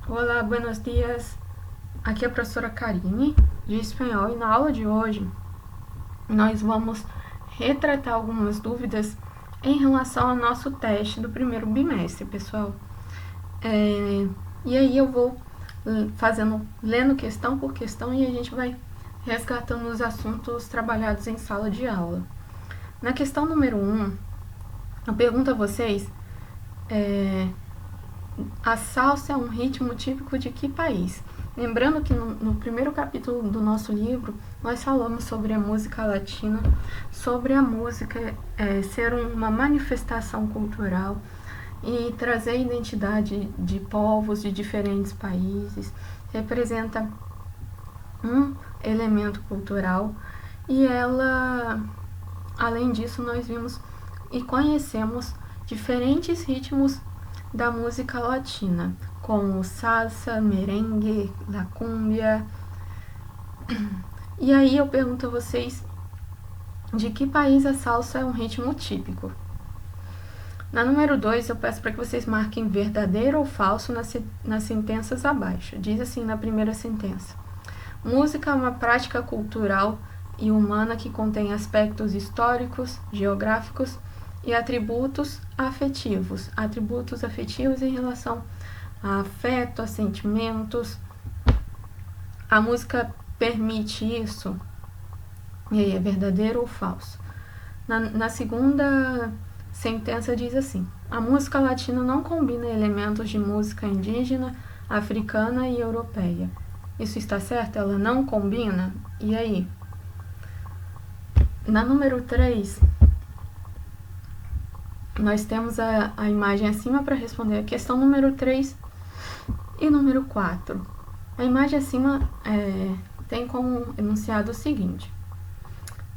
Olá, buenos dias. Aqui é a professora Karine, de espanhol, e na aula de hoje nós vamos retratar algumas dúvidas em relação ao nosso teste do primeiro bimestre, pessoal. E aí eu vou lendo questão por questão e a gente vai resgatando os assuntos trabalhados em sala de aula. Na questão número 1, eu pergunto a vocês, a salsa é um ritmo típico de que país? Lembrando que no primeiro capítulo do nosso livro, nós falamos sobre a música latina, sobre a música ser uma manifestação cultural e trazer a identidade de povos de diferentes países, representa um elemento cultural e ela, além disso, nós vimos e conhecemos diferentes ritmos da música latina, como salsa, merengue, la cumbia. E aí eu pergunto a vocês, de que país a salsa é um ritmo típico? Na número 2, eu peço para que vocês marquem verdadeiro ou falso nas sentenças abaixo. Diz assim na primeira sentença: música é uma prática cultural e humana que contém aspectos históricos, geográficos e atributos afetivos em relação a afeto, a sentimentos. A música permite isso? E aí, é verdadeiro ou falso? Na segunda sentença diz assim: a música latina não combina elementos de música indígena, africana e europeia. Isso está certo? Ela não combina? E aí? Na número 3, nós temos a imagem acima para responder a questão número 3 e número 4. A imagem acima tem como enunciado o seguinte: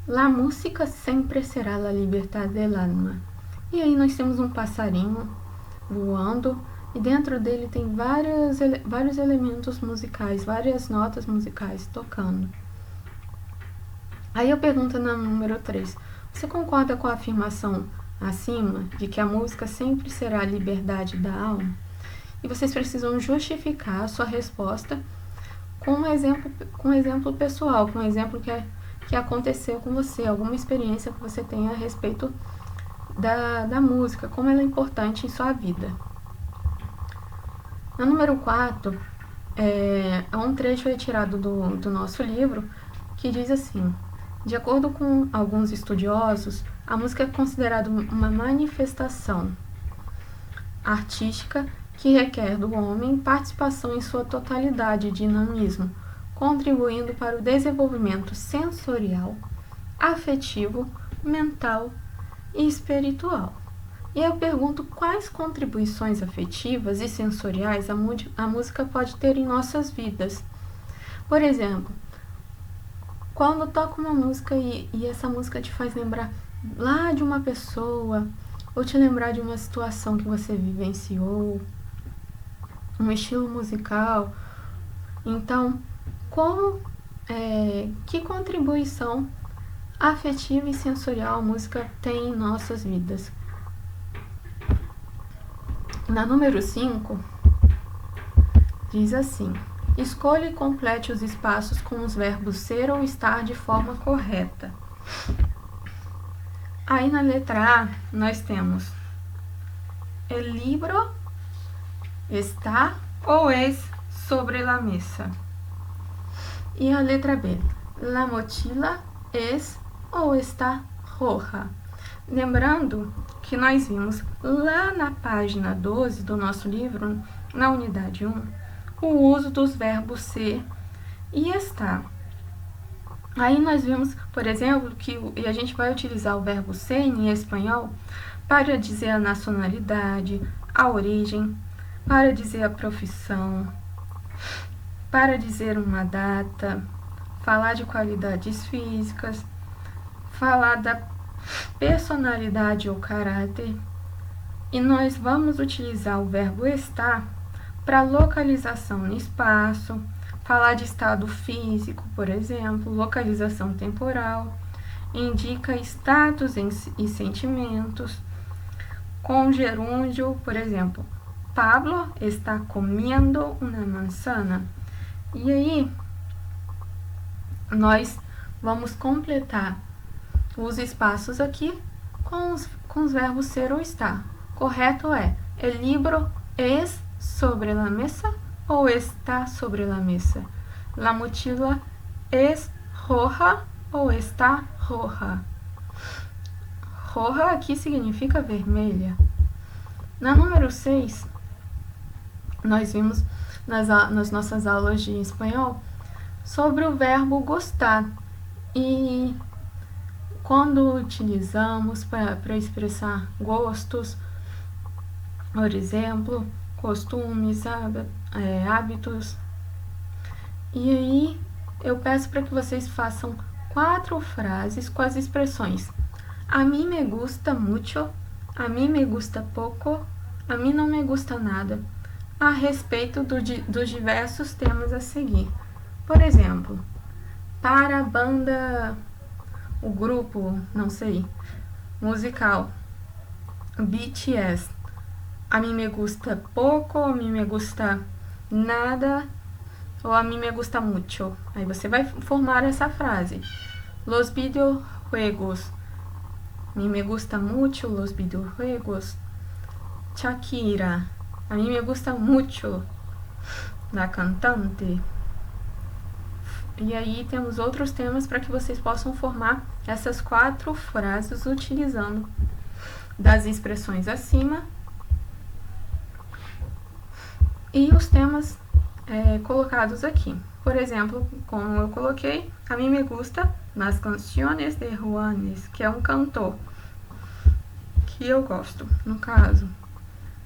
la música sempre será la libertad del alma. E aí nós temos um passarinho voando e dentro dele tem vários elementos musicais, várias notas musicais tocando. Aí eu pergunto na número 3, você concorda com a afirmação acima de que a música sempre será a liberdade da alma? E vocês precisam justificar a sua resposta com um exemplo pessoal, com um exemplo que aconteceu com você, alguma experiência que você tenha a respeito da música, como ela é importante em sua vida. Na número 4, é um trecho retirado do nosso livro que diz assim: de acordo com alguns estudiosos, a música é considerada uma manifestação artística que requer do homem participação em sua totalidade e dinamismo, contribuindo para o desenvolvimento sensorial, afetivo, mental e espiritual. E eu pergunto quais contribuições afetivas e sensoriais a música pode ter em nossas vidas. Por exemplo, quando toca uma música e essa música te faz lembrar lá de uma pessoa, ou te lembrar de uma situação que você vivenciou, um estilo musical, então, que contribuição afetiva e sensorial a música tem em nossas vidas? Na número 5, diz assim: escolha e complete os espaços com os verbos ser ou estar de forma correta. Aí na letra A, nós temos el libro está ou es sobre la mesa. E a letra B, la mochila es ou está roja. Lembrando que nós vimos lá na página 12 do nosso livro, na unidade 1, o uso dos verbos ser e estar. Aí nós vimos, por exemplo, que a gente vai utilizar o verbo ser em espanhol para dizer a nacionalidade, a origem, para dizer a profissão, para dizer uma data, falar de qualidades físicas, falar da personalidade ou caráter. E nós vamos utilizar o verbo estar para localização no espaço, falar de estado físico, por exemplo, localização temporal, indica status e sentimentos. Com gerúndio, por exemplo, Pablo está comendo uma manzana. E aí, nós vamos completar os espaços aqui com os verbos ser ou estar. Correto é: el libro es sobre la mesa ou está sobre la mesa? La mochila es roja ou está roja? Roja aqui significa vermelha. Na número 6, nós vimos nas nossas aulas de espanhol sobre o verbo gostar. E quando utilizamos para expressar gostos, por exemplo, costumes, hábitos. E aí eu peço para que vocês façam 4 frases com as expressões: a mí me gusta mucho, a mí me gusta pouco, a mí não me gusta nada, a respeito dos diversos temas a seguir. Por exemplo, para a banda, o grupo, não sei, musical, BTS, a mí me gusta pouco, a mí me gusta nada, ou a mí me gusta mucho. Aí você vai formar essa frase. Los videojuegos, a mí me gusta mucho los videojuegos. Shakira, a mí me gusta mucho la cantante. E aí temos outros temas para que vocês possam formar essas 4 frases utilizando das expressões acima e os temas colocados aqui. Por exemplo, como eu coloquei, a mí me gusta las canciones de Juanes, que é um cantor que eu gosto, no caso.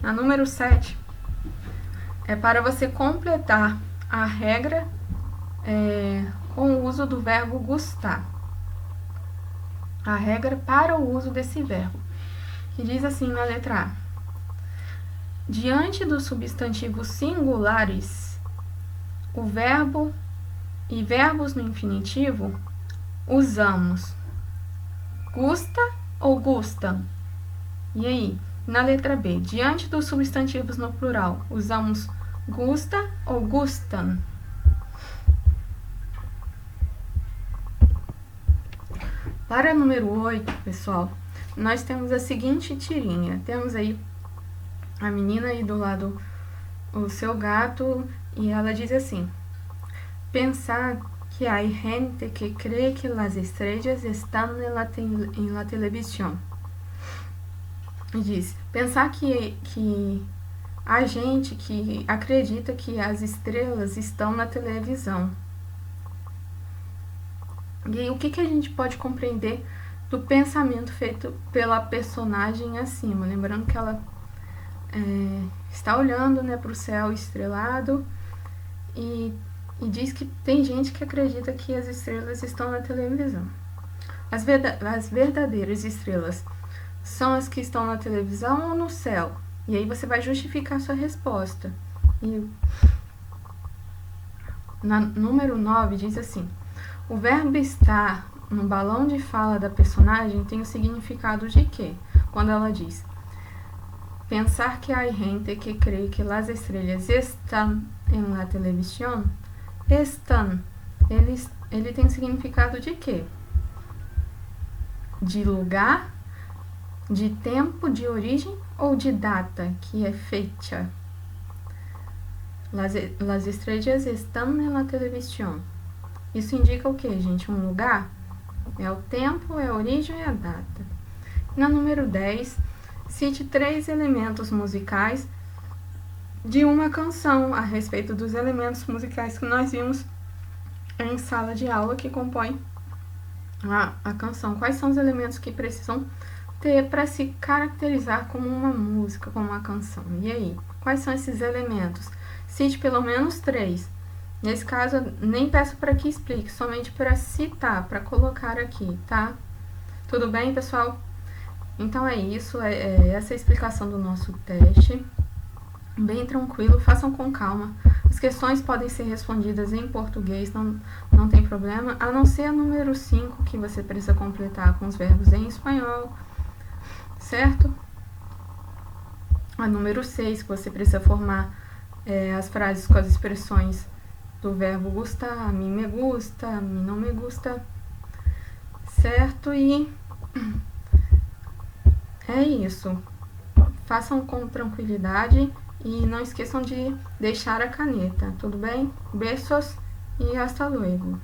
A número 7 é para você completar a regra com o uso do verbo gustar. A regra para o uso desse verbo, que diz assim na letra A: diante dos substantivos singulares, o verbo e verbos no infinitivo, usamos gusta ou gustam. E aí, na letra B, diante dos substantivos no plural, usamos gusta ou gustam. Para o número 8, pessoal, nós temos a seguinte tirinha. Temos aí a menina aí do lado, o seu gato, e ela diz assim: pensar que hay gente que cree que las estrellas están en la televisión. E diz: pensar que há gente que acredita que as estrelas estão na televisão. E aí, o que a gente pode compreender do pensamento feito pela personagem acima? Lembrando que ela está olhando, né, para o céu estrelado e diz que tem gente que acredita que as estrelas estão na televisão. As verdadeiras estrelas são as que estão na televisão ou no céu? E aí você vai justificar sua resposta. E na número 9 diz assim: o verbo estar no balão de fala da personagem tem o significado de quê? Quando ela diz: pensar que hay gente que cree que las estrellas están en la televisión. Están, ele tem significado de quê? De lugar, de tempo, de origem ou de data, que é fecha? Las estrellas están en la televisión. Isso indica o que, gente? Um lugar? É o tempo, é a origem e a data. Na número 10, cite 3 elementos musicais de uma canção a respeito dos elementos musicais que nós vimos em sala de aula que compõem a canção. Quais são os elementos que precisam ter para se caracterizar como uma música, como uma canção? E aí, quais são esses elementos? Cite pelo menos 3. Nesse caso, eu nem peço para que explique, somente para citar, para colocar aqui, tá? Tudo bem, pessoal? Então é isso, essa é a explicação do nosso teste. Bem tranquilo, façam com calma. As questões podem ser respondidas em português, não tem problema, a não ser a número 5, que você precisa completar com os verbos em espanhol, certo? A número 6, que você precisa formar as frases com as expressões do verbo gustar, a mim me gusta, a mim não me gusta, certo? E é isso. Façam com tranquilidade e não esqueçam de deixar a caneta, tudo bem? Beijos e hasta luego.